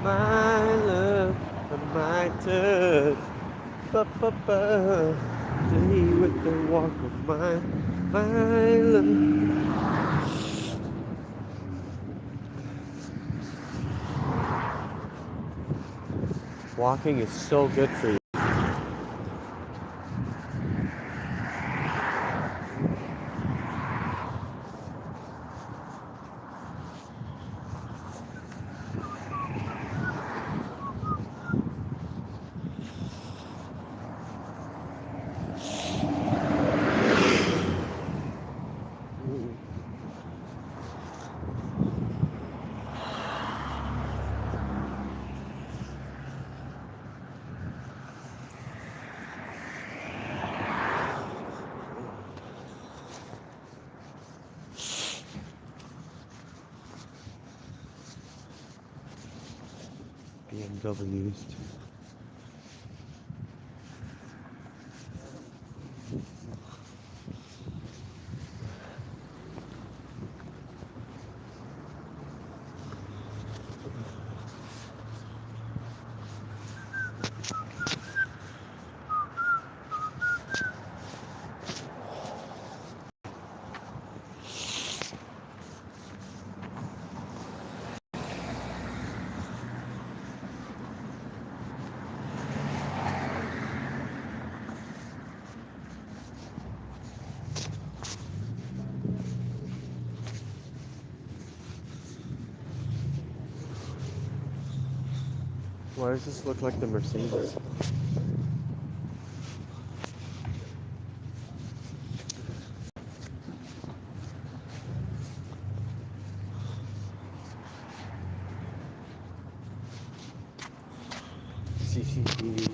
my love, my touch. Ba-ba-ba. Stay with the walk of my love. Walking is so good for you. BMWs. Why does this look like the Mercedes? CCTV.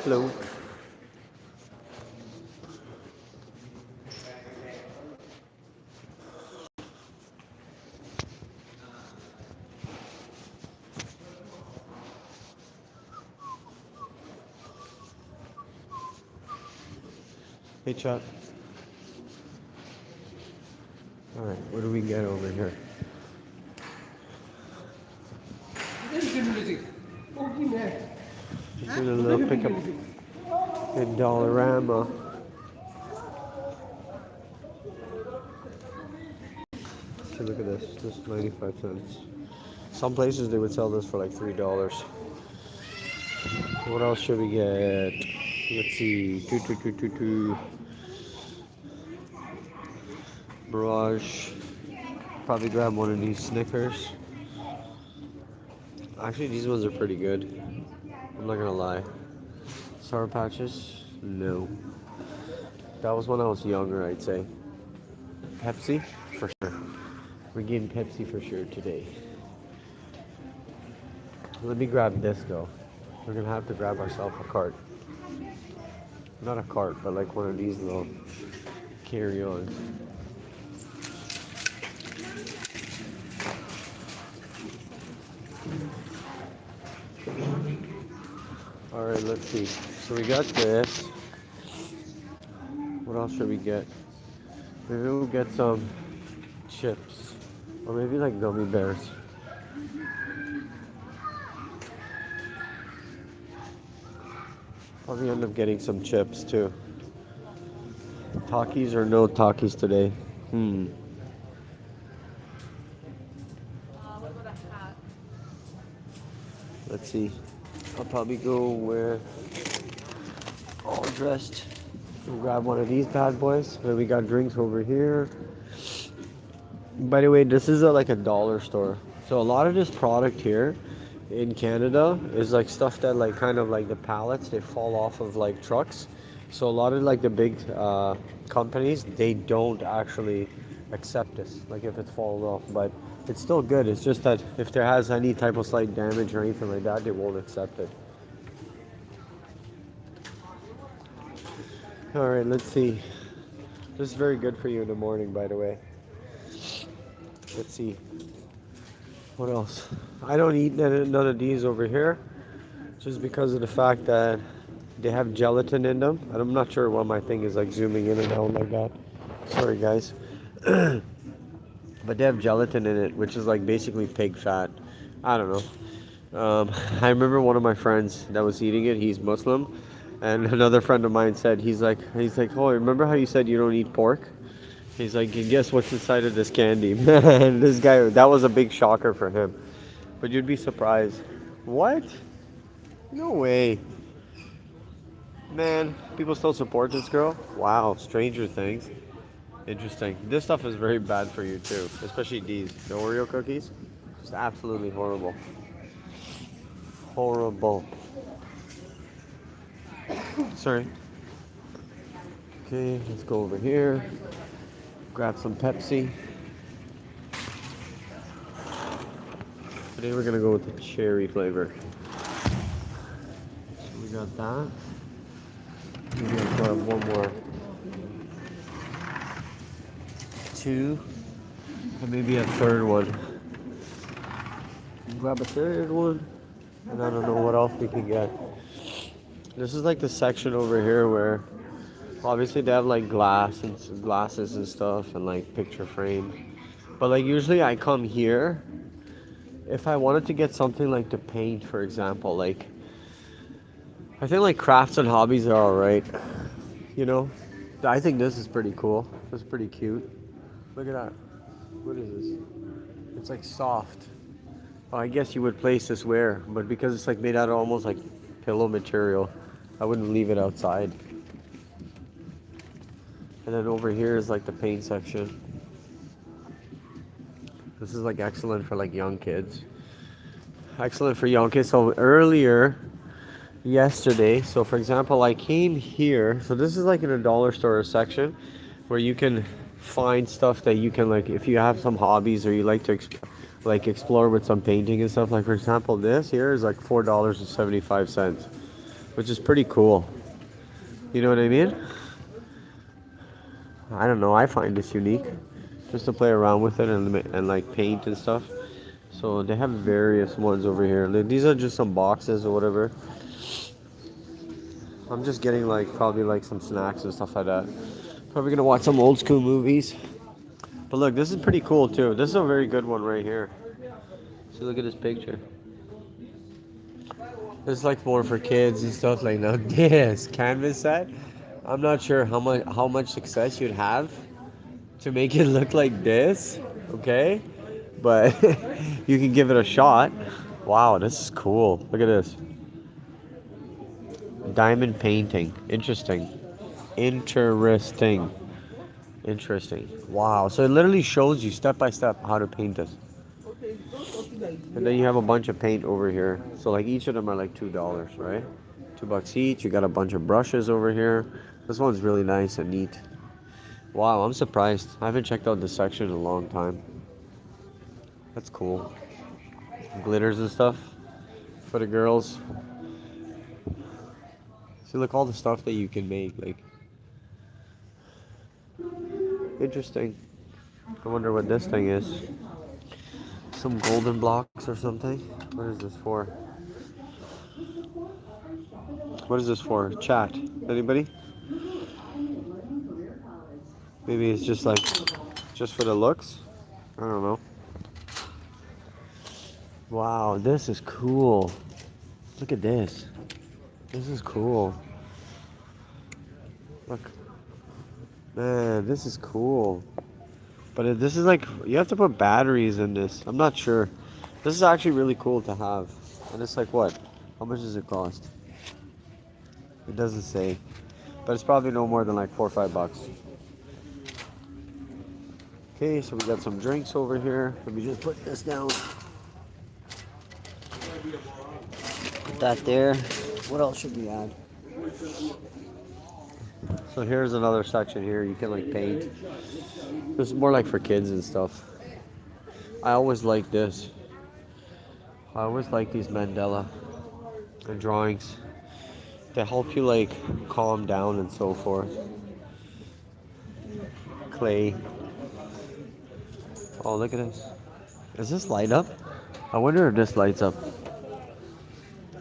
Hello. Hey, Chuck. All right, what do we get over here? Just doing a little pickup in Dollarama. Okay, look at this. This is 95 cents. Some places they would sell this for like $3. What else should we get? Let's see. Two. Barrage. Probably grab one of these Snickers. Actually, these ones are pretty good. I'm not gonna lie. Sour Patches? No. That was when I was younger, I'd say. Pepsi? For sure. We're getting Pepsi for sure today. Let me grab this though. We're gonna have to grab ourselves a cart. Not a cart, but like one of these little carry-ons. Alright, let's see. So we got this. What else should we get? Maybe we'll get some chips. Or maybe like gummy bears. Probably end up getting some chips too. Takis or no Takis today? Let's see. I'll probably go wear all dressed. We'll grab one of these bad boys. Then we got drinks over here. By the way, this is like a dollar store. So a lot of this product here in Canada is like stuff that like kind of like the pallets, they fall off of like trucks. So a lot of like the big companies, they don't actually accept this, like if it's fallen off. But it's still good. It's just that if there has any type of slight damage or anything like that, they won't accept it. All right, let's see. This is very good for you in the morning, by the way. Let's see. What else? I don't eat none of these over here just because of the fact that they have gelatin in them. And I'm not sure why my thing is like zooming in and out like that. Sorry, guys. But they have gelatin in it, which is like basically pig fat. I don't know. I remember one of my friends that was eating it. He's Muslim, and another friend of mine said he's like, oh, remember how you said you don't eat pork? He's like, guess what's inside of this candy? Man, this guy, that was a big shocker for him. But you'd be surprised. What? No way. Man, people still support this girl? Wow, Stranger Things. Interesting. This stuff is very bad for you too, especially these. The Oreo cookies. Just absolutely horrible. Horrible. Sorry. Okay, let's go over here. Grab some Pepsi. Today we're gonna go with the cherry flavor. So we got that. We're gonna grab one more. Two. And maybe a third one. Grab a third one. And I don't know what else we can get. This is like the section over here where obviously they have like glasses and stuff and like picture frame. But like usually I come here if I wanted to get something like to paint, for example, like I think like crafts and hobbies are alright. You know? I think this is pretty cool. It's pretty cute. Look at that. What is this? It's like soft. Oh, I guess you would place this where, but because it's like made out of almost like pillow material, I wouldn't leave it outside. And then over here is like the paint section. This is like excellent for like young kids. Excellent for young kids. So earlier, yesterday, so for example, I came here. So this is like in a dollar store section where you can find stuff that you can like, if you have some hobbies or you like to like explore with some painting and stuff. Like for example, this here is like $4.75, which is pretty cool. You know what I mean? I don't know. I find this unique, just to play around with it and like paint and stuff. So they have various ones over here. These are just some boxes or whatever. I'm just getting like probably like some snacks and stuff like that. Probably gonna watch some old school movies. But look, this is pretty cool too. This is a very good one right here. So look at this picture. It's like more for kids and stuff like that. This canvas set. I'm not sure how much success you'd have to make it look like this, okay? But you can give it a shot. Wow, this is cool. Look at this. Diamond painting. Interesting. Interesting. Interesting. Wow. So it literally shows you step by step how to paint this. And then you have a bunch of paint over here. So like each of them are like $2, right? $2 each. You got a bunch of brushes over here. This one's really nice and neat. Wow, I'm surprised. I haven't checked out this section in a long time. That's cool. Glitters and stuff for the girls. See, look, all the stuff that you can make. Like, interesting. I wonder what this thing is. Some golden blocks or something. What is this for? What is this for? Chat. Anybody? Maybe it's just like, just for the looks? I don't know. Wow, this is cool. Look at this. This is cool. Look. Man, this is cool. But this is like, you have to put batteries in this. I'm not sure. This is actually really cool to have. And it's like what? How much does it cost? It doesn't say. But it's probably no more than like $4 or $5. Okay, so we got some drinks over here. Let me just put this down. Put that there. What else should we add? So here's another section here. You can like paint. This is more like for kids and stuff. I always like this. I always like these mandala and drawings. They help you like calm down and so forth. clay. Oh, look at this. Does this light up? I wonder if this lights up.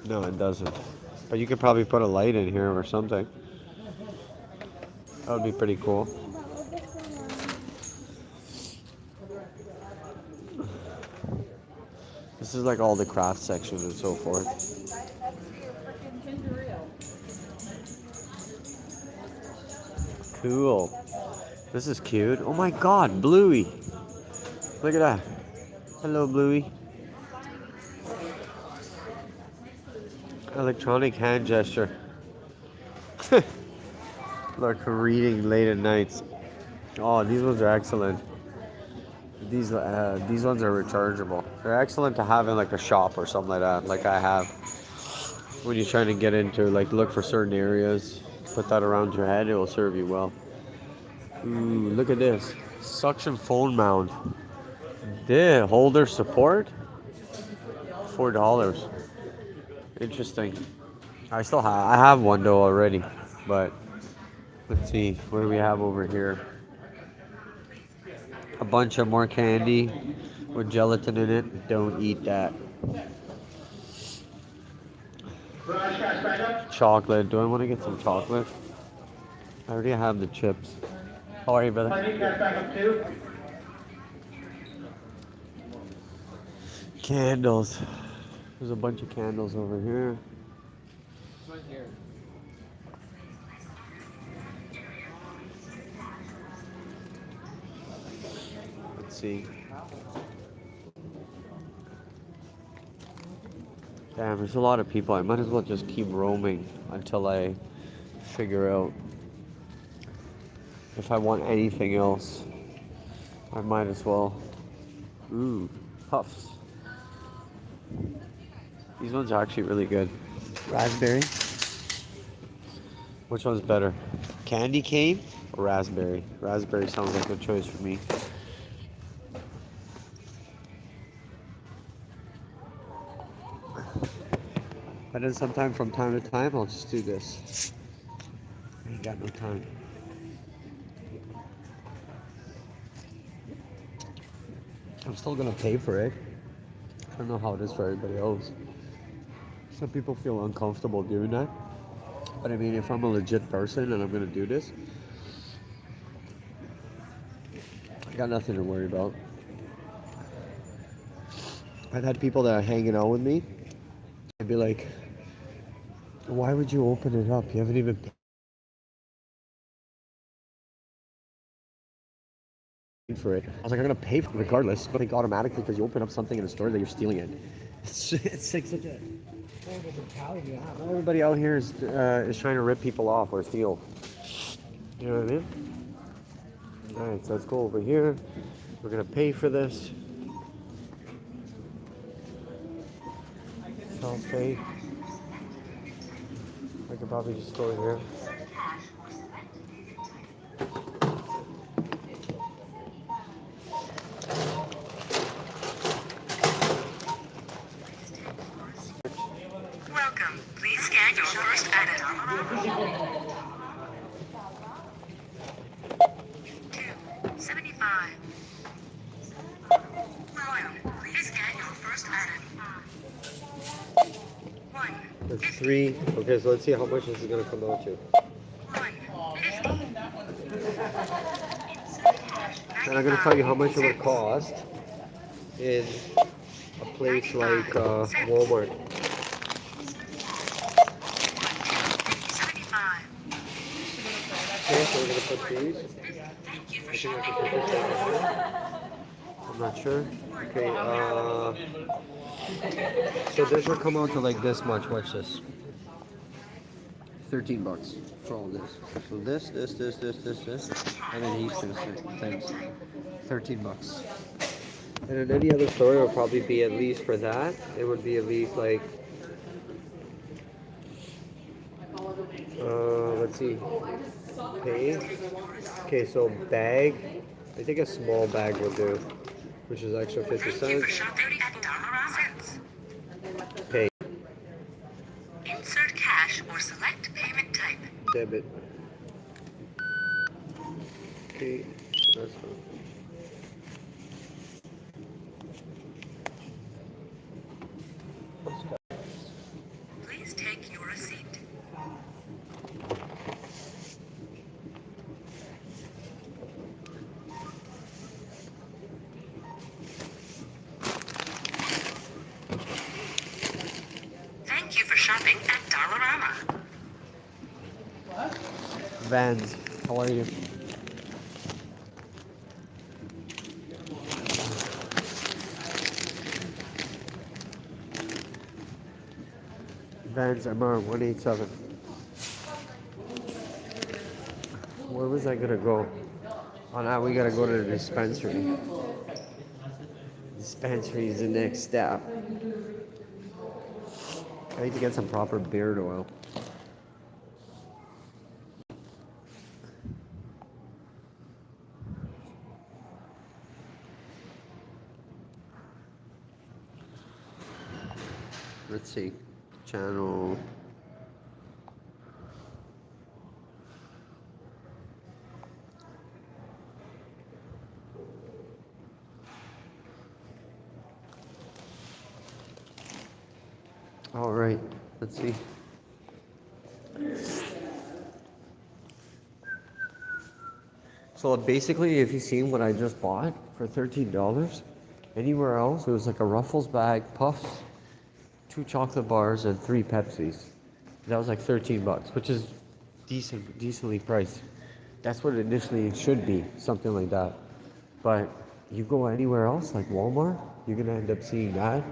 No, it doesn't. But you could probably put a light in here or something. That would be pretty cool. This is like all the craft section and so forth. Cool. This is cute. Oh my god, Bluey. Look at that. Hello, Bluey. Electronic hand gesture. Like reading late at nights. Oh, these ones are excellent. These ones are rechargeable. They're excellent to have in like a shop or something like that, like I have. When you're trying to get into, like, look for certain areas, put that around your head, it will serve you well. Ooh, look at this. Suction phone mount. The holder support? $4. Interesting. I have one though already, but let's see, what do we have over here? A bunch of more candy with gelatin in it. Don't eat that. Chocolate. Do I want to get some chocolate? I already have the chips. How are you, brother? Candles. There's a bunch of candles over here. Let's see. Damn, there's a lot of people. I might as well just keep roaming until I figure out if I want anything else. I might as well. Ooh, puffs. These ones are actually really good. Raspberry. Which one's better? Candy cane or raspberry? Raspberry sounds like a choice for me. But then sometime from time to time, I'll just do this. I ain't got no time. I'm still gonna pay for it. I don't know how it is for everybody else. Some people feel uncomfortable doing that. But I mean, if I'm a legit person and I'm gonna do this, I got nothing to worry about. I've had people that are hanging out with me. I'd be like, why would you open it up? You haven't even paid for it. I was like, I'm gonna pay for it regardless, but I think automatically because you open up something in a store that you're stealing it. It's like such a horrible mentality to have. Everybody out here is trying to rip people off or steal. You know what I mean? Alright, so let's go over here. We're gonna pay for this. Self-pay. I could probably just go here. Welcome. Please scan your first item. 275. 1. Please scan your first item. 1. That's 3. Okay, so let's see how much this is gonna come out to. 150. And I'm gonna tell you how much it would cost in a place like Walmart. 75. Okay, so we're gonna put these. I think I can put this over here. I'm not sure. Okay, so this will come out to like this much. Watch this. $13 for all this. So this, and then these two things. $13. And in any other store, it would probably be at least for that. It would be at least like, let's see, pay. Okay, so bag. I think a small bag will do, which is extra 50 cents. Pay. Insert cash or select payment type. Debit. Okay, That's good. Please take your receipt. Thank you for shopping at Dollarama. Vans, how are you? Vans MR 187. Where was I gonna go? Oh, now we gotta go to the dispensary. Dispensary is the next step. I need to get some proper beard oil. Let's see. Channel. All right. Let's see. So basically, if you've seen what I just bought for $13, anywhere else it was like a Ruffles bag, puffs, 2 chocolate bars, and 3 Pepsis. That was like $13, which is decently priced. That's what it initially should be, something like that. But you go anywhere else, like Walmart, you're gonna end up seeing that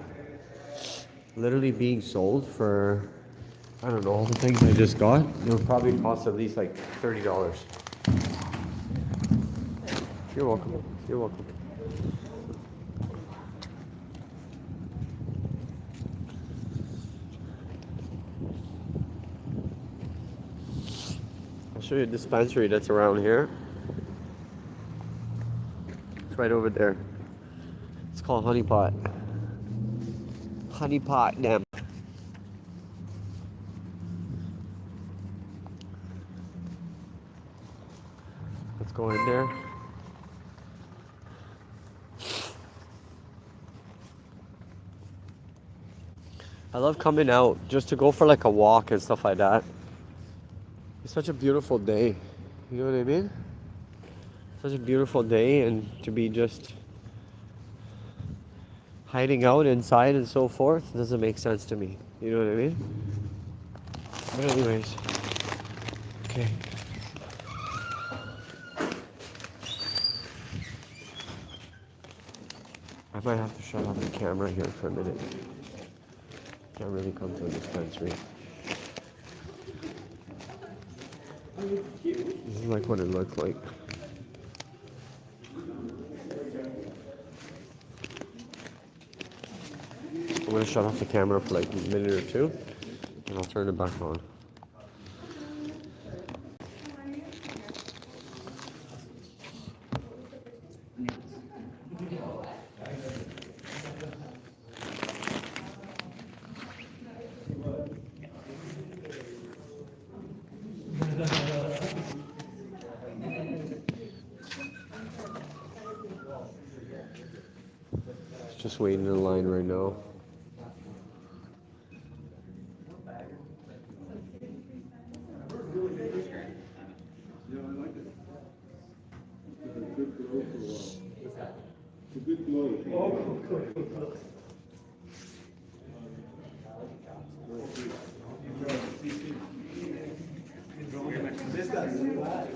literally being sold for, I don't know, all the things I just got. It would probably cost at least like $30. You're welcome. You're welcome. I'll show you a dispensary that's around here. It's right over there. It's called Honey Pot. Honey Pot, damn. Let's go in there. I love coming out just to go for like a walk and stuff like that. It's such a beautiful day. You know what I mean? Such a beautiful day, and to be just hiding out inside and so forth doesn't make sense to me. You know what I mean? But anyways, okay. I might have to shut off the camera here for a minute. Can't really come to a dispensary. This is like what it looked like. I'm gonna shut off the camera for like a minute or two, and I'll turn it back on. Just waiting in line right now.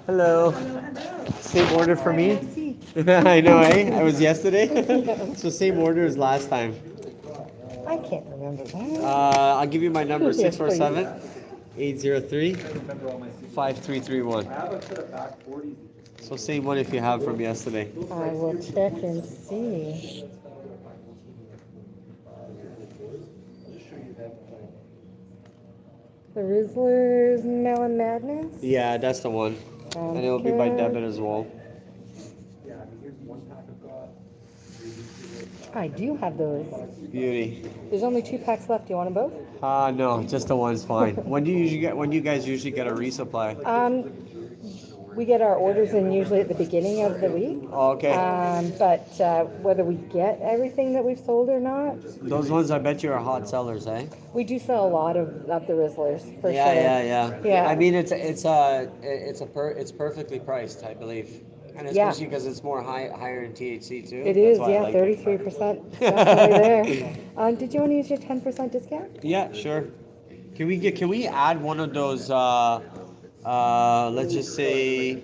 Hello. Same order for me? I know, eh? I was yesterday. So same order as last time. I can't remember that. I'll give you my number, Yes, 647-803-5331. So same one if you have from yesterday. I will check and see. The Rizzler's Melon Madness? Yeah, that's the one. And it'll be by debit as well. I do have those. Beauty. There's only 2 packs left. Do you want them both? No, just the one's fine. When do you guys usually get a resupply? we get our orders in usually at the beginning of the week. Oh, okay. But whether we get everything that we've sold or not, Those ones I bet you are hot sellers, eh? we do sell a lot of the Rizzlers for Yeah, sure. yeah. Yeah. I mean, it's perfectly priced, I believe, and Yeah. especially because it's more higher in THC too. It That's is, why I yeah, like it. 33%. Definitely there. Did you want to use your 10% discount? Yeah, sure. Can we add one of those? Let's just say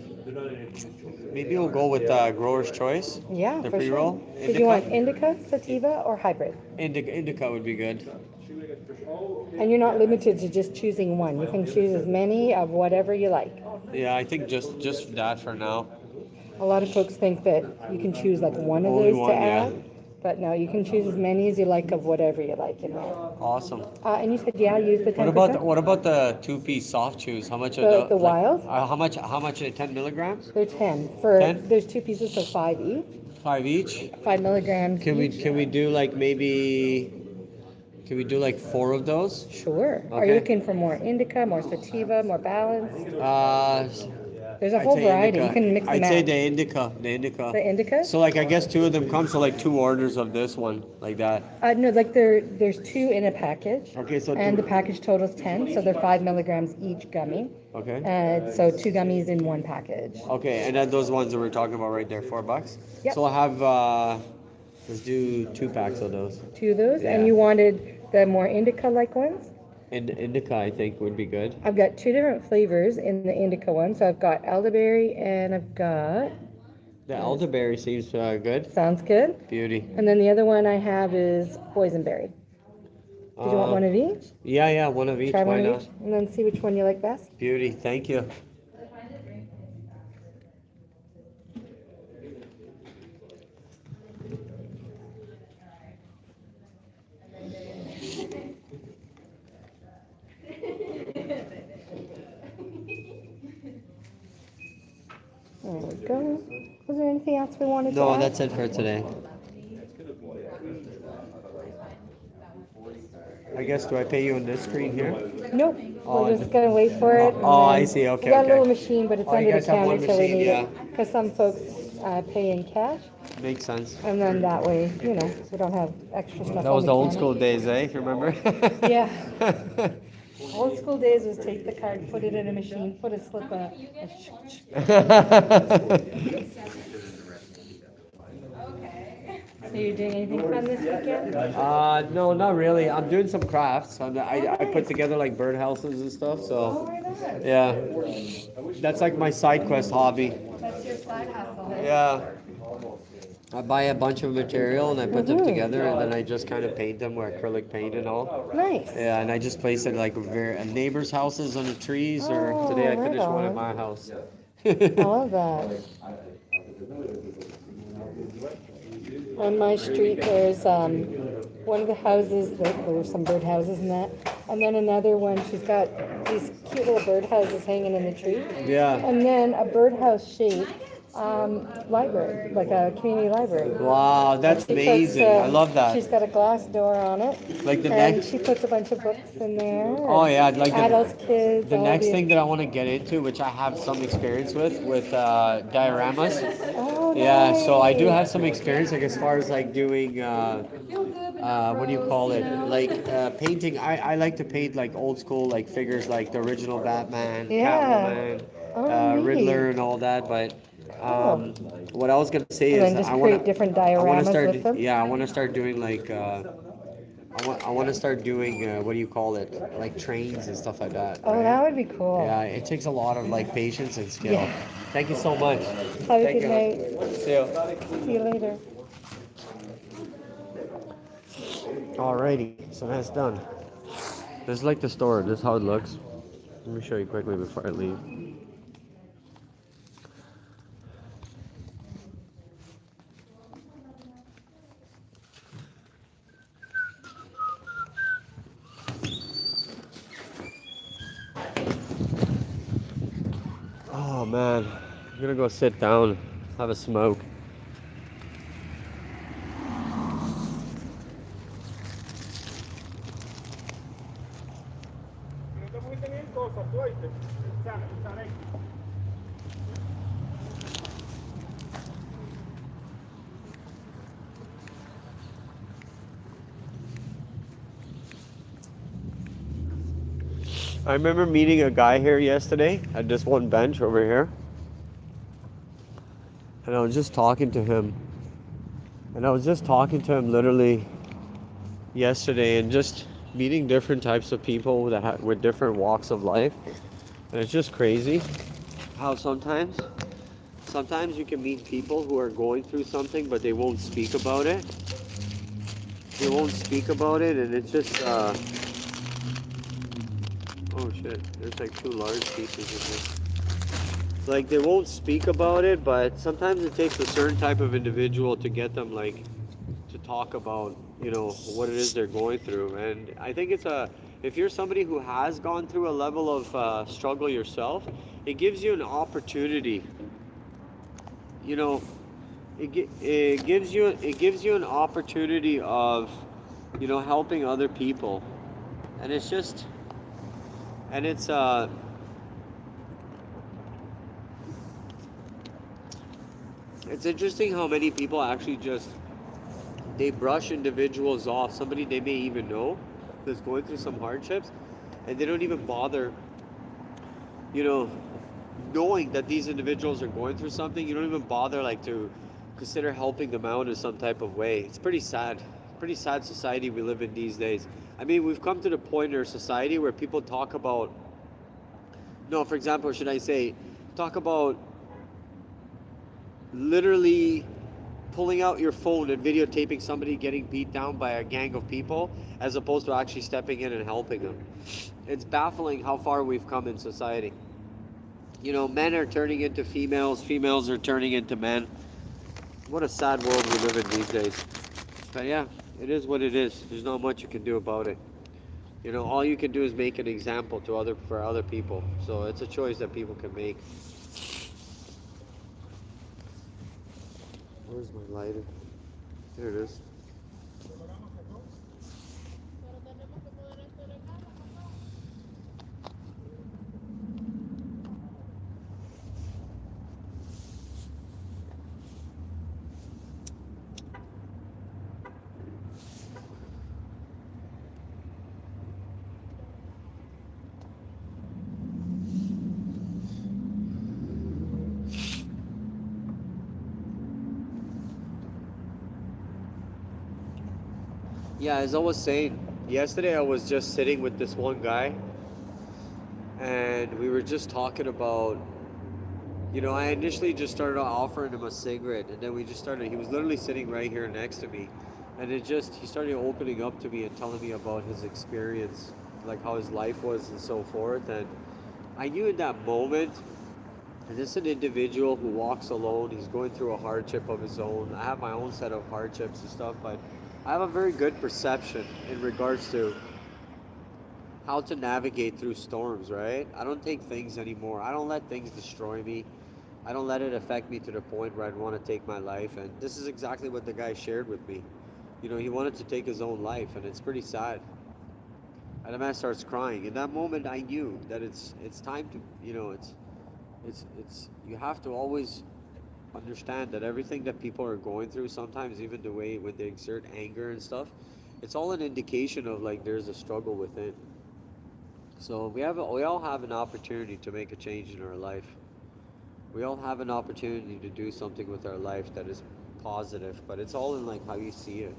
maybe we'll go with Grower's Choice. Yeah, The for pre-roll. sure. Did you want indica, sativa, or hybrid? Indica would be good. And you're not limited to just choosing one. You can choose as many of whatever you like. Yeah, I think just that for now. A lot of folks think that you can choose like one of Only those one, to yeah. add. But no, you can choose as many as you like of whatever you like in there. Awesome. And you said, yeah, use the 10%? What about the 2-piece soft chews? How much are The wild? How much are 10 milligrams? They're 10. 10? There's 2 pieces, so 5 each. 5 each. 5 milligrams Can each. we do like maybe? Can we do like 4 of those? Sure. Are you Okay. looking for more indica, more sativa, more balanced? There's a I'd whole say variety. indica. You can mix and I'd match. say the indica. The indica. The indica? So like I guess 2 of them come, so like 2 orders of this one, like that. No, like there's 2 in a package. Okay, so And two- the package totals 10, so they're 5 milligrams each gummy. Okay. So 2 gummies in one package. Okay, and then those ones that we're talking about right there, $4. Yep. So I'll have let's do 2 packs of those. 2 of those, Yeah. and you wanted the more indica-like ones? And indica I think would be good. I've got 2 different flavors in the indica one. So I've got elderberry and I've got, The elderberry seems good. sounds good. Beauty. And then the other one I have is boysenberry. Did you want one of each? Yeah, one of each. Try Why one not? of each, and then see which one you like best. Beauty. Thank you. There we go. Was there anything else we wanted to No, add? that's it for today. I guess, do I pay you on this screen here? Nope. Oh, We're just gonna wait for it. and oh, I then see. Okay, We got a okay. little machine, but it's Oh, you under the guys have one counter till we machine, need yeah. it. Because some folks pay in cash, Makes sense. and then that way, we don't have extra stuff. That on was the old counter. school days, eh? Remember? Yeah. Old school days was take the card, put it in a machine, put a slip on it. So you're doing anything fun this weekend? No, not really. I'm doing some crafts. I put together like birdhouses and stuff. So yeah, that's like my side quest hobby. That's your side hustle. Yeah. I buy a bunch of material and I put them together and then I just kind of paint them with acrylic paint and all. Nice. Yeah, and I just place it like neighbors' houses under trees, or today I right finished one at on. my house. I love that. On my street, there's one of the houses, there's some bird houses in that, and then another one, she's got these cute little bird houses hanging in the tree, Yeah. and then a birdhouse shaped library, like a community library. Wow, that's She puts, amazing. I love She's that. got a glass door on it, Like the and next. she puts a bunch of books in there. Oh yeah, like Adults, kids. the all next thing that I want to get into, which I have some experience with dioramas. Oh, Yeah, so I do nice. have some experience, like as far as like doing, what do you call it? Like painting. I like to paint like old school like figures, like the original Batman, Yeah. Catwoman, Oh, neat. Riddler, and all that. But what I was gonna say And is then just I create want different I want dioramas to start. with them? Yeah, I want to start doing like. I want to start doing what do you call it? Like trains and stuff like that. Oh, right? that would be cool. Yeah, it takes a lot of like patience and skill. Yeah. Thank you so much. Have a Thank good you. night. See you. See you later. Alrighty, so that's done. This is like the store. This is how it looks. Let me show you quickly before I leave. Oh man, I'm gonna go sit down, have a smoke. I remember meeting a guy here yesterday at this one bench over here. And I was just talking to him. And I was just talking to him literally yesterday and just meeting different types of people that with different walks of life. And it's just crazy how sometimes you can meet people who are going through something, but they won't speak about it. They won't speak about it, and it's just, oh shit, there's like 2 large pieces in here. Like, they won't speak about it, but sometimes it takes a certain type of individual to get them, like, to talk about, what it is they're going through. And I think if you're somebody who has gone through a level of struggle yourself, it gives you an opportunity, you know, it gives you an opportunity of, helping other people. And it's just, and it's interesting how many people actually just, they brush individuals off, somebody they may even know that's going through some hardships, and they don't even bother, knowing that these individuals are going through something. You don't even bother like to consider helping them out in some type of way. It's pretty sad society we live in these days. I mean, we've come to the point in our society where people talk about, no, for example, should I say, talk about literally pulling out your phone and videotaping somebody getting beat down by a gang of people, as opposed to actually stepping in and helping them. It's baffling how far we've come in society. Men are turning into females are turning into men. What a sad world we live in these days. But yeah, it is what it is. There's not much you can do about it. All you can do is make an example for other people. So it's a choice that people can make. Where's my lighter? There it is. Yeah, as I was saying, yesterday I was just sitting with this one guy, and we were just talking about, I initially just started offering him a cigarette, and then he was literally sitting right here next to me, and he started opening up to me and telling me about his experience, like how his life was and so forth. And I knew in that moment, and this is an individual who walks alone. He's going through a hardship of his own. I have my own set of hardships and stuff, but I have a very good perception in regards to how to navigate through storms, right? I don't take things anymore. I don't let things destroy me. I don't let it affect me to the point where I'd want to take my life. And this is exactly what the guy shared with me. He wanted to take his own life, and it's pretty sad. And the man starts crying. In that moment, I knew that it's time to, it's you have to always understand that everything that people are going through, sometimes even the way when they exert anger and stuff, it's all an indication of like there's a struggle within. So we all have an opportunity to make a change in our life. We all have an opportunity to do something with our life that is positive, but it's all in like how you see it.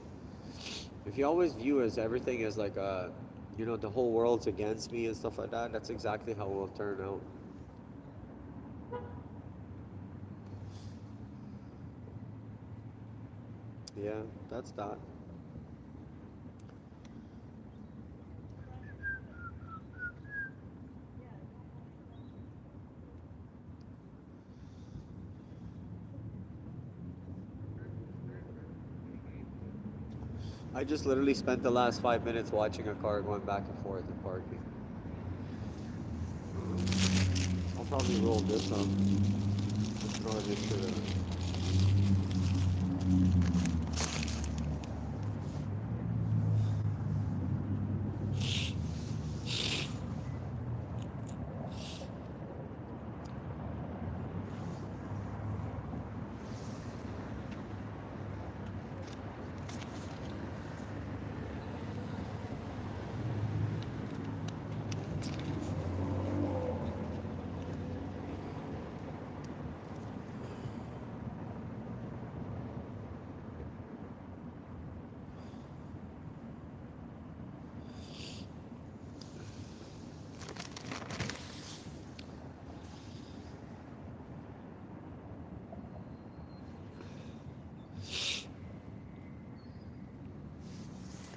If you always view as everything as like the whole world's against me and stuff like that, that's exactly how it will turn out. Yeah, that's that. I just literally spent the last 5 minutes watching a car going back and forth and parking. I'll probably roll this up. Just throw it into the...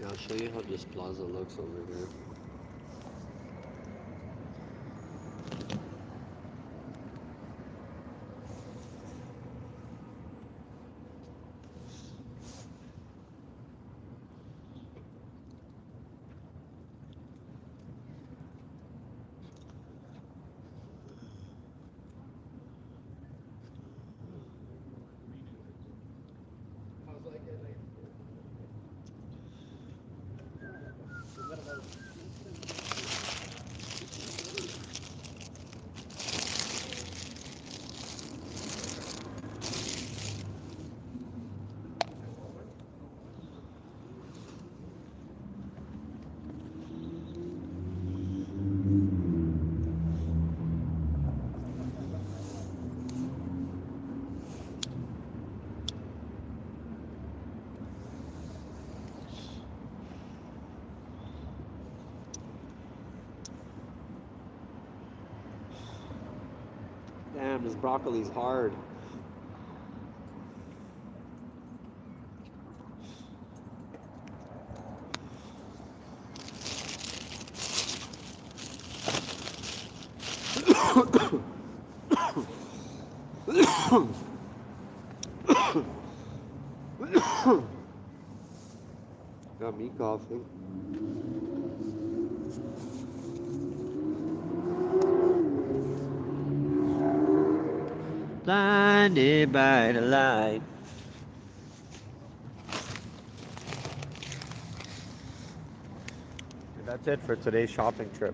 I'll show you how this plaza looks over here. Damn, this broccoli's hard. Got me coughing. Blinded by the light. And that's it for today's shopping trip.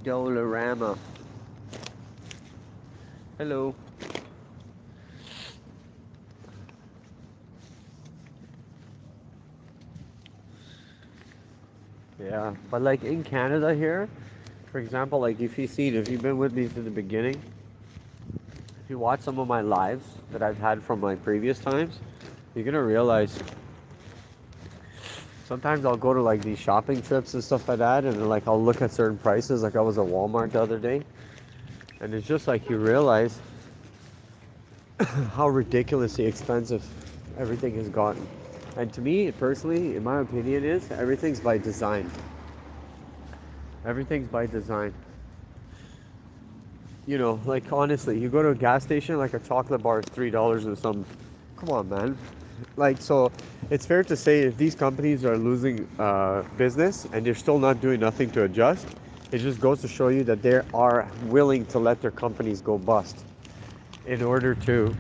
Dollarama. Hello. Yeah, but like in Canada here, for example, like if you've been with me from the beginning, if you watch some of my lives that I've had from my previous times, you're gonna realize sometimes I'll go to like these shopping trips and stuff like that, and like I'll look at certain prices. Like I was at Walmart the other day, and it's just like you realize how ridiculously expensive everything has gotten. And to me, personally, in my opinion, is everything's by design. Everything's by design. You know, like honestly, you go to a gas station, like a chocolate bar is $3 and some. Come on, man. Like, so it's fair to say if these companies are losing business and they're still not doing nothing to adjust, it just goes to show you that they are willing to let their companies go bust in order to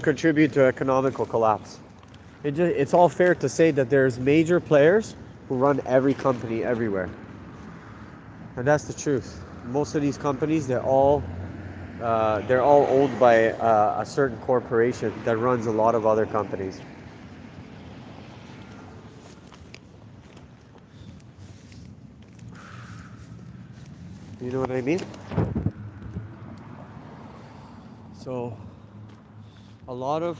contribute to economical collapse. It's all fair to say that there's major players who run every company everywhere. And that's the truth. Most of these companies, they're all owned by a certain corporation that runs a lot of other companies. You know what I mean? So a lot of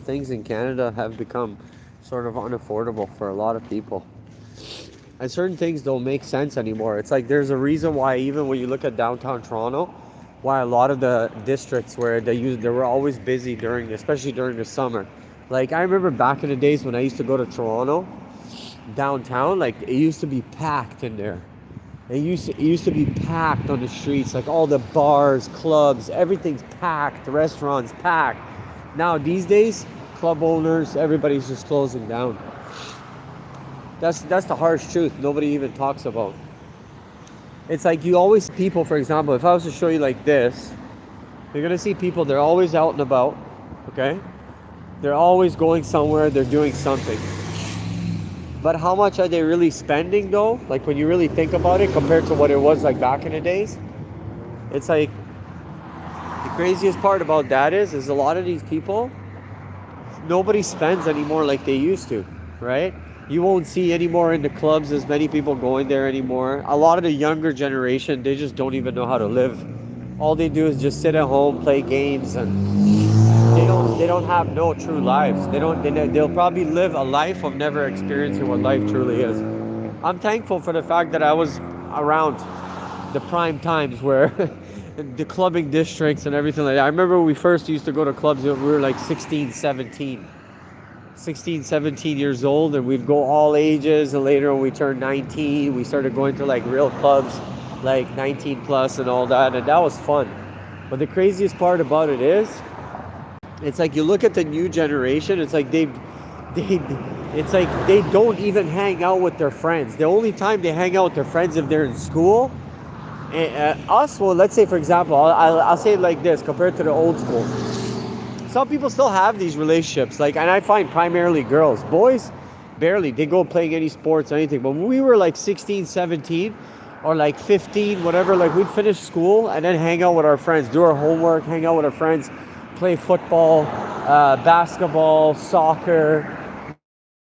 things in Canada have become sort of unaffordable for a lot of people. And certain things don't make sense anymore. It's like there's a reason why even when you look at downtown Toronto, why a lot of the districts where they were always busy especially during the summer. Like I remember back in the days when I used to go to Toronto, downtown, like it used to be packed in there. It used to be packed on the streets, like all the bars, clubs, everything's packed, the restaurants packed. Now these days, club owners, everybody's just closing down. That's the harsh truth. Nobody even talks about. It's like you always see people, for example, if I was to show you like this, you're gonna see people, they're always out and about, okay? They're always going somewhere, they're doing something. But how much are they really spending though? Like when you really think about it compared to what it was like back in the days? It's like, the craziest part about that is a lot of these people, nobody spends anymore like they used to, right? You won't see anymore in the clubs as many people going there anymore. A lot of the younger generation, they just don't even know how to live. All they do is just sit at home, play games, and they don't have no true lives. They'll probably live a life of never experiencing what life truly is. I'm thankful for the fact that I was around the prime times where the clubbing districts and everything like that. I remember when we first used to go to clubs, we were like 16, 17 years old, and we'd go all ages. And later when we turned 19, we started going to like real clubs, like 19 plus and all that. And that was fun. But the craziest part about it is, it's like you look at the new generation, it's like it's like they don't even hang out with their friends. The only time they hang out with their friends if they're in school. Us, well, let's say for example, I'll say it like this compared to the old school. Some people still have these relationships, like, and I find primarily girls. Boys, barely. They go playing any sports or anything. But when we were like 16, 17, or like 15, whatever, like we'd finish school and then hang out with our friends, do our homework, hang out with our friends, play football, basketball, soccer.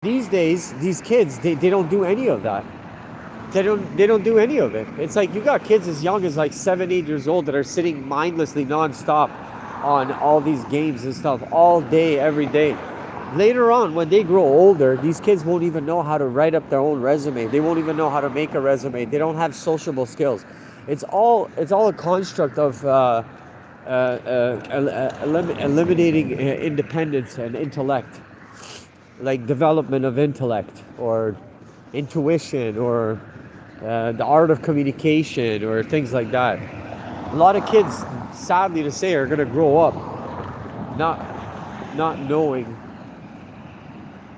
These days, these kids, they don't do any of that. They don't do any of it. It's like you got kids as young as like 7, 8 years old that are sitting mindlessly nonstop on all these games and stuff all day, every day. Later on, when they grow older, these kids won't even know how to write up their own resume. They won't even know how to make a resume. They don't have sociable skills. It's all a construct of eliminating independence and intellect, like development of intellect or intuition or the art of communication or things like that. A lot of kids, sadly to say, are going to grow up not knowing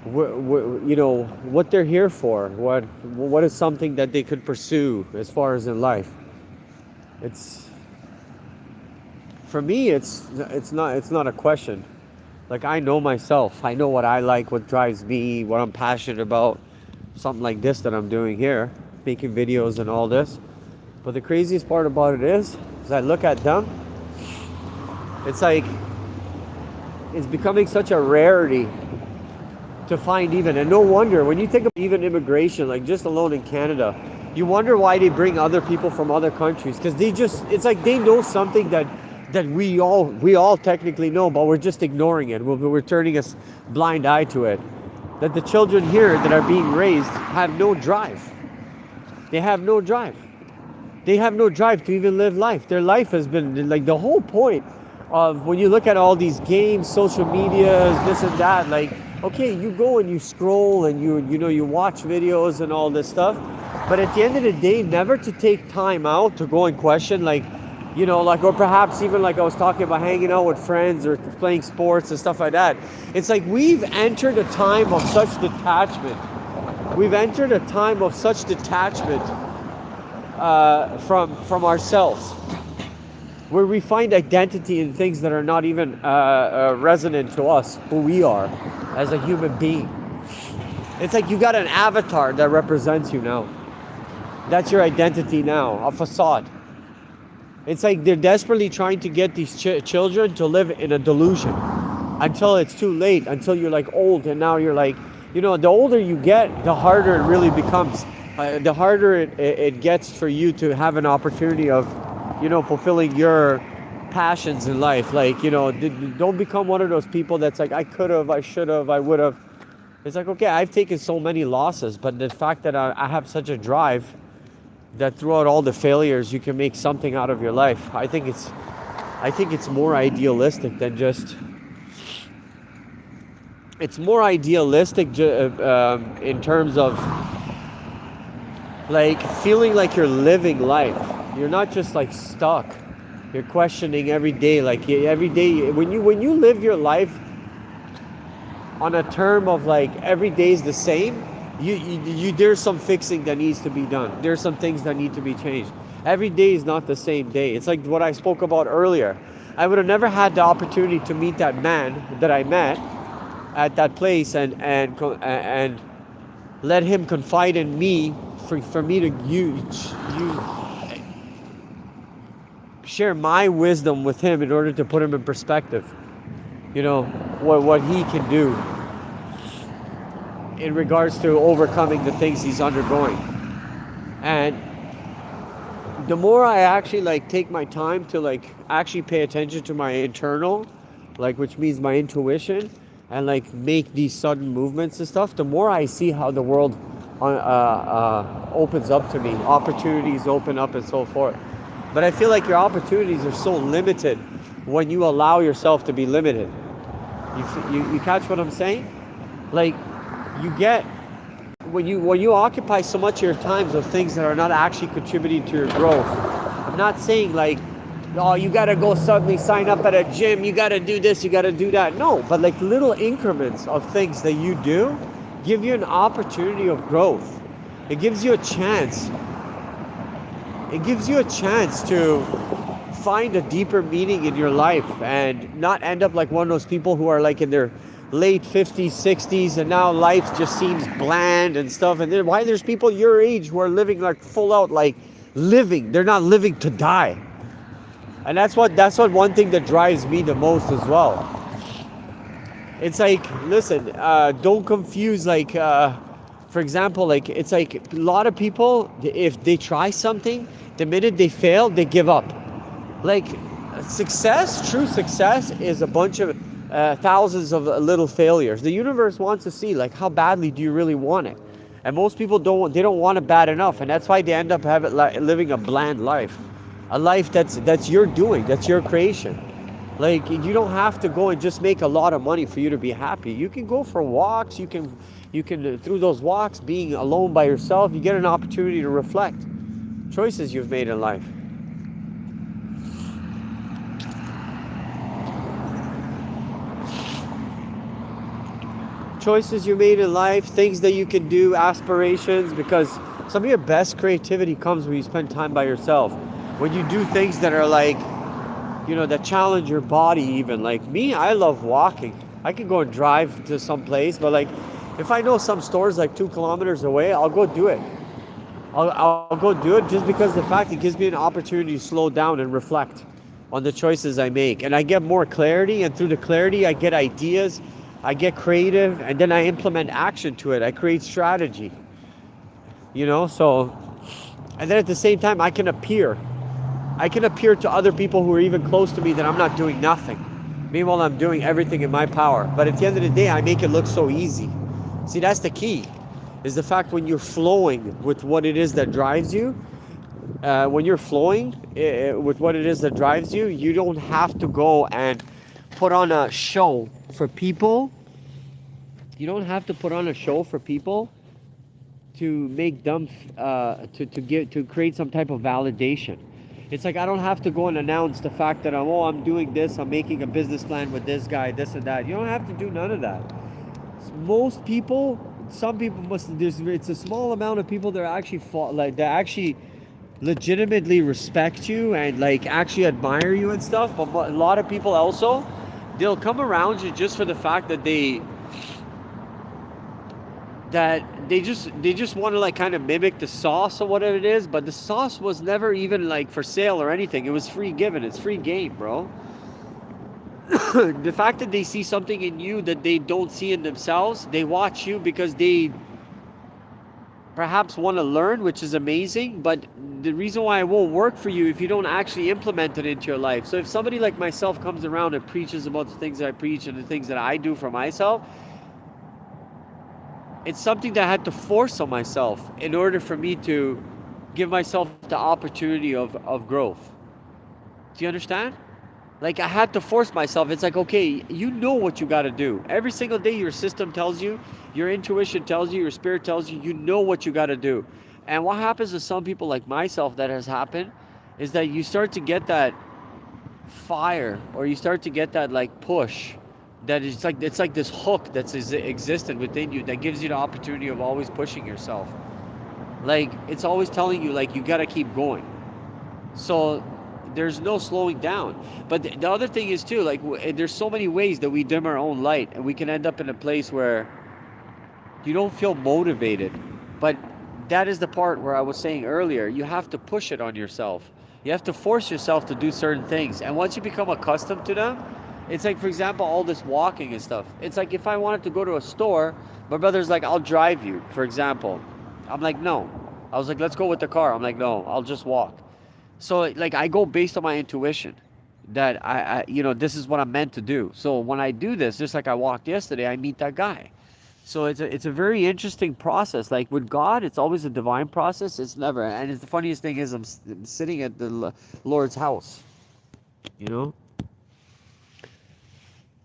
what they're here for, what is something that they could pursue as far as in life. It's, for me, it's not a question. Like, I know myself. I know what I like, what drives me, what I'm passionate about. Something like this that I'm doing here, making videos and all this. But the craziest part about it is I look at them, it's like it's becoming such a rarity to find even. And no wonder, when you think of even immigration, like just alone in Canada, you wonder why they bring other people from other countries, because it's like they know something that we all technically know, but we're just ignoring it. We're turning a blind eye to it. That the children here that are being raised have no drive. They have no drive. They have no drive to even live life. Their life has been, like, the whole point of when you look at all these games, social medias, this and that, like, okay, you go and you scroll and you watch videos and all this stuff, but at the end of the day, never to take time out to go and question, like, or perhaps even like I was talking about hanging out with friends or playing sports and stuff like that. It's like we've entered a time of such detachment. We've entered a time of such detachment from ourselves, where we find identity in things that are not even resonant to us, who we are as a human being. It's like you got an avatar that represents you now. That's your identity now, a facade. It's like they're desperately trying to get these children to live in a delusion until it's too late, until you're like old, and now you're like, the older you get, the harder it really becomes. The harder it gets for you to have an opportunity of, fulfilling your passions in life. Like, don't become one of those people that's like, I could have, I should have, I would have. It's like, okay, I've taken so many losses, but the fact that I have such a drive that throughout all the failures you can make something out of your life. I think it's more idealistic than just. It's more idealistic in terms of like feeling like you're living life. You're not just like stuck. You're questioning every day. Like every day when you live your life on a term of like every day is the same. You there's some fixing that needs to be done. There's some things that need to be changed. Every day is not the same day. It's like what I spoke about earlier. I would have never had the opportunity to meet that man that I met at that place and let him confide in me for me to share my wisdom with him in order to put him in perspective. What he can do in regards to overcoming the things he's undergoing. And the more I actually like take my time to like actually pay attention to my internal, like, which means my intuition, and like make these sudden movements and stuff, the more I see how the world opens up to me, opportunities open up and so forth. But I feel like your opportunities are so limited when you allow yourself to be limited. You catch what I'm saying? Like, you get when you occupy so much of your times of things that are not actually contributing to your growth. I'm not saying like, oh, you gotta go suddenly sign up at a gym, you gotta do this, you gotta do that. No, but like little increments of things that you do give you an opportunity of growth. It gives you a chance. It gives you a chance to find a deeper meaning in your life and not end up like one of those people who are like in their late 50s, 60s, and now life just seems bland and stuff. And then why there's people your age who are living like full out, like living. They're not living to die. And that's what one thing that drives me the most as well. It's like, listen, don't confuse like, for example, like it's like a lot of people, if they try something, the minute they fail, they give up. Like success, true success is a bunch of thousands of little failures. The universe wants to see like how badly do you really want it, and most people don't want it bad enough, and that's why they end up living a bland life, a life that's your doing, that's your creation. Like you don't have to go and just make a lot of money for you to be happy. You can go for walks. You can through those walks, being alone by yourself, you get an opportunity to reflect choices you've made in life. Choices you made in life, things that you can do, aspirations, because some of your best creativity comes when you spend time by yourself. When you do things that are like, that challenge your body even. Like me, I love walking. I can go and drive to some place, but like, if I know some store's like 2 kilometers away, I'll go do it. I'll go do it just because the fact it gives me an opportunity to slow down and reflect on the choices I make. And I get more clarity, and through the clarity, I get ideas, I get creative, and then I implement action to it. I create strategy, so, and then at the same time, I can appear to other people who are even close to me that I'm not doing nothing. Meanwhile, I'm doing everything in my power. But at the end of the day, I make it look so easy. See, that's the key, is the fact when you're flowing with what it is that drives you, when you're flowing with what it is that drives you, you don't have to go and put on a show for people. You don't have to put on a show for people to make them, to create some type of validation. It's like I don't have to go and announce the fact that I'm doing this, I'm making a business plan with this guy, this and that. You don't have to do none of that. Most people, some people it's a small amount of people that actually legitimately respect you and like actually admire you and stuff. But a lot of people also, they'll come around you just for the fact that they just want to like kind of mimic the sauce or whatever it is, but the sauce was never even like for sale or anything. It was free given. It's free game, bro. The fact that they see something in you that they don't see in themselves, they watch you because they perhaps want to learn, which is amazing, but the reason why it won't work for you if you don't actually implement it into your life. So if somebody like myself comes around and preaches about the things that I preach and the things that I do for myself, it's something that I had to force on myself in order for me to give myself the opportunity of growth. Do you understand? Like I had to force myself. It's like, okay, you know what you got to do. Every single day your system tells you, your intuition tells you, your spirit tells you, you know what you got to do. And what happens to some people like myself that has happened is that you start to get that fire, or you start to get that like push, that it's like this hook that's existed within you that gives you the opportunity of always pushing yourself. Like it's always telling you like you got to keep going. So there's no slowing down. But the other thing is too, like there's so many ways that we dim our own light, and we can end up in a place where you don't feel motivated. But that is the part where I was saying earlier, you have to push it on yourself. You have to force yourself to do certain things. And once you become accustomed to them, it's like, for example, all this walking and stuff. It's like if I wanted to go to a store, my brother's like, I'll drive you, for example. I'm like, no. I was like, let's go with the car. I'm like, no, I'll just walk. So like I go based on my intuition that I this is what I'm meant to do. So when I do this, just like I walked yesterday, I meet that guy. So it's a very interesting process. Like with God, it's always a divine process. It's never. And it's the funniest thing is I'm sitting at the Lord's house, you know,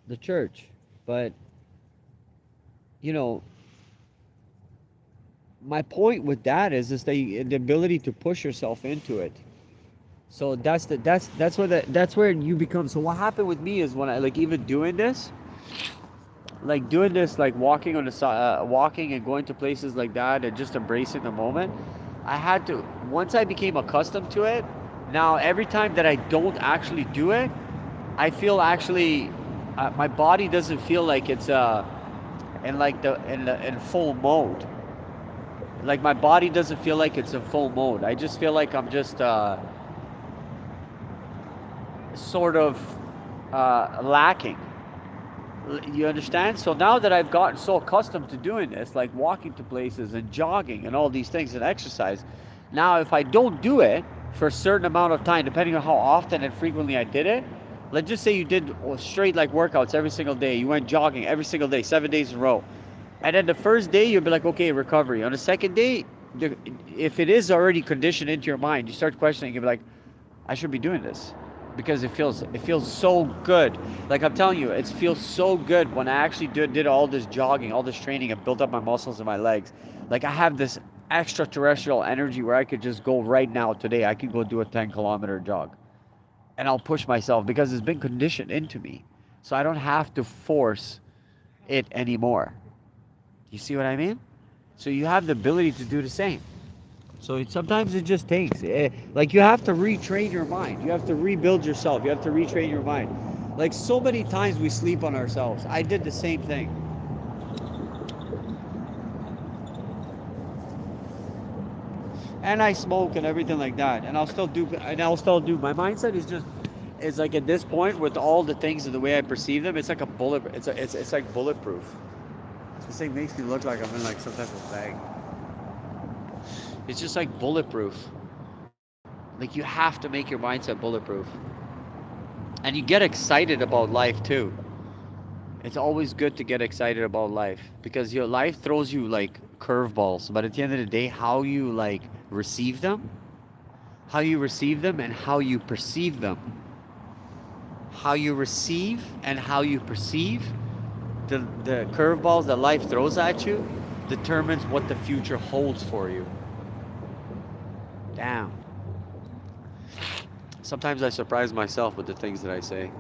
the church. But you know, my point with that is the ability to push yourself into it. So that's where you become. So what happened with me is when I like even doing this, like walking on the side, walking and going to places like that, and just embracing the moment. I had to once I became accustomed to it. Now every time that I don't actually do it, I feel actually my body doesn't feel like it's in full mode. Like my body doesn't feel like it's in full mode. I just feel like I'm just sort of lacking. You understand? So now that I've gotten so accustomed to doing this, like walking to places and jogging and all these things and exercise, now if I don't do it for a certain amount of time, depending on how often and frequently I did it, let's just say you did straight like workouts every single day, you went jogging every single day, 7 days in a row. And then the first day you'll be like, okay, recovery. On the second day, if it is already conditioned into your mind, you start questioning, you'll be like, I should be doing this because it feels so good. Like I'm telling you, it feels so good when I actually did all this jogging, all this training, and built up my muscles in my legs. Like I have this extraterrestrial energy where I could just go right now today. I could go do a 10-kilometer jog, and I'll push myself because it's been conditioned into me. So I don't have to force it anymore. You see what I mean? So you have the ability to do the same. So sometimes it just takes, like you have to retrain your mind. You have to rebuild yourself. You have to retrain your mind. Like so many times we sleep on ourselves. I did the same thing. And I smoke and everything like that. And I'll still do. My mindset is like at this point with all the things and the way I perceive them, it's like a bullet. It's like bulletproof. This thing makes me look like I'm in like some type of bag. It's just like bulletproof. Like you have to make your mindset bulletproof. And you get excited about life too. It's always good to get excited about life because your life throws you like curveballs. But at the end of the day, how you like receive them, and how you perceive them. How you receive and how you perceive the curveballs that life throws at you determines what the future holds for you. Damn. Sometimes I surprise myself with the things that I say.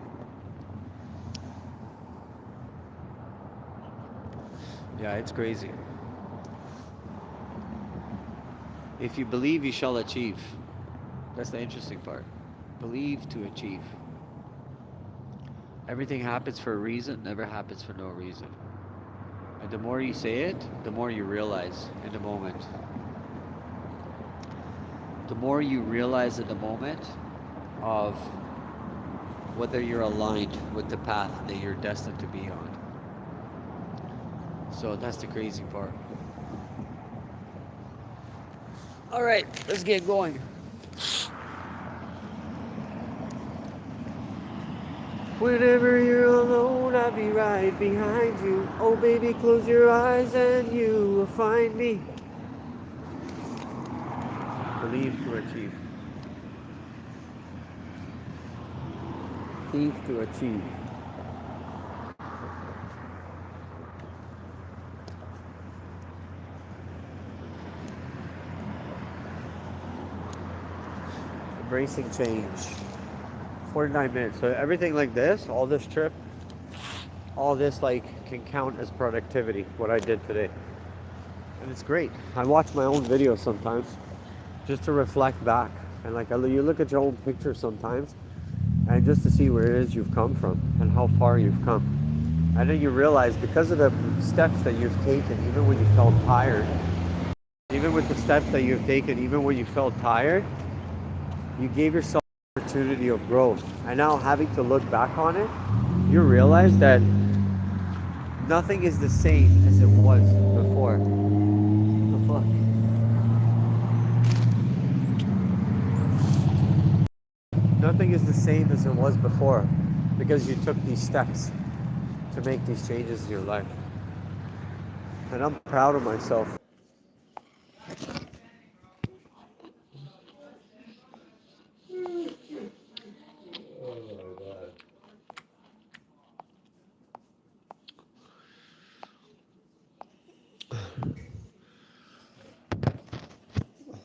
Yeah, it's crazy. If you believe, you shall achieve. That's the interesting part. Believe to achieve. Everything happens for a reason, never happens for no reason. And the more you say it, the more you realize in the moment. The more you realize in the moment of whether you're aligned with the path that you're destined to be on. So that's the crazy part. All right, let's get going. Whenever you're alone, I'll be right behind you. Oh baby, close your eyes and you will find me. Believe to achieve. Believe to achieve. Embracing change. 49 minutes. So everything like this, all this trip, all this like can count as productivity, what I did today. And it's great. I watch my own videos sometimes just to reflect back. And like you look at your own picture sometimes and just to see where it is you've come from and how far you've come. And then you realize because of the steps that you've taken, even when you felt tired, even with the steps that you've taken, even when you felt tired, you gave yourself opportunity of growth. And now having to look back on it, you realize that nothing is the same as it was before. What the fuck? Nothing is the same as it was before because you took these steps to make these changes in your life. And I'm proud of myself.